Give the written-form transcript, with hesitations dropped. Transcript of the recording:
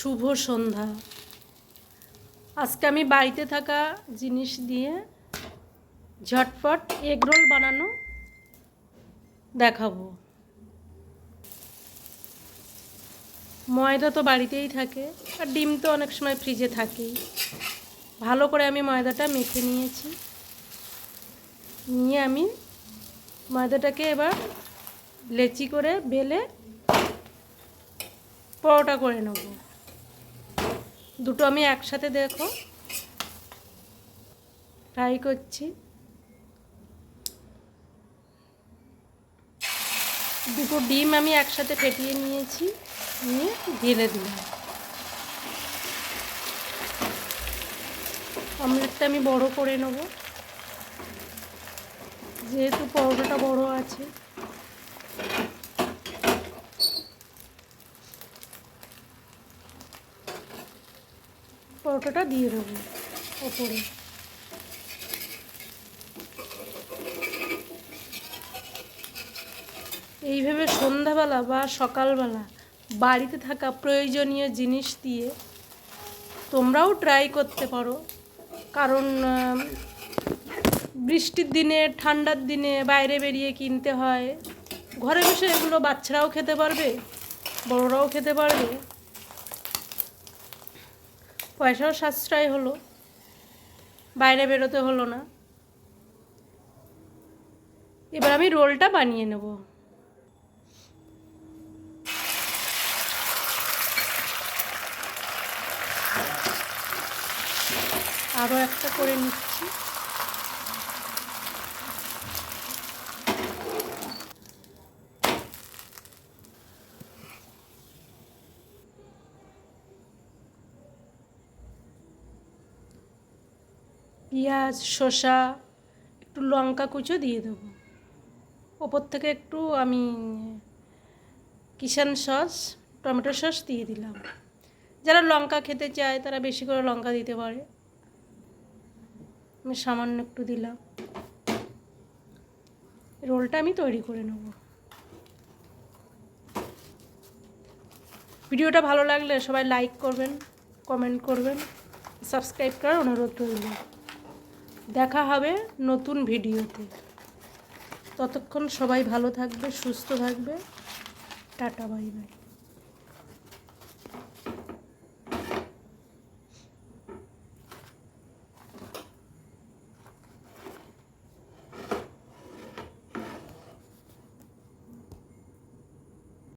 শুভ সন্ধ্যা। আজকে আমি বাড়িতে থাকা জিনিস দিয়ে ঝটপট এগরোল বানানো দেখাবো। ময়দা তো বাড়িতেই থাকে, আর ডিম তো অনেক সময় ফ্রিজে থাকেই। ভালো করে আমি ময়দাটা মেখে নিয়েছি। নিয়ে আমি ময়দাটাকে এবার লেচি করে বেলে পরোটা করে নেব। দুটো আমি একসাথে দেখো ফ্রাই করছি। দুটো ডিম আমি একসাথে ফেটিয়ে নিয়েছি, নিয়ে ঢেলে দিলাম। অমলেটটা আমি বড় করে নেব, যেহেতু পরোটাটা বড় আছে। পরোটাটা দিয়ে দেবো ওপরে। এইভাবে সন্ধ্যাবেলা বা সকালবেলা বাড়িতে থাকা প্রয়োজনীয় জিনিস দিয়ে তোমরাও ট্রাই করতে পারো। কারণ বৃষ্টির দিনে, ঠান্ডার দিনে বাইরে বেরিয়ে কিনতে হয়। ঘরে বসে এগুলো বাচ্চারাও খেতে পারবে, বড়রাও খেতে পারবে। পয়সাও সাশ্রয় হলো, বাইরে বেরোতে হলো না। এবার আমি রোলটা বানিয়ে নেব। আরও একটা করে নিচ্ছি। পেঁয়াজ, শসা, একটু লঙ্কা কুচো দিয়ে দেবো। ওপর থেকে একটু আমি কিষান সস, টমেটো সস দিয়ে দিলাম। যারা লঙ্কা খেতে চায় তারা বেশি করে লঙ্কা দিতে পারে, আমি সামান্য একটু দিলাম। রোলটা আমি তৈরি করে নেব। ভিডিওটা ভালো লাগলে সবাই লাইক করবেন, কমেন্ট করবেন, সাবস্ক্রাইব করার অনুরোধ রইল। দেখা হবে নতুন ভিডিওতে। ততক্ষণ সবাই ভালো থাকবে, সুস্থ থাকবে। Tata, bye bye.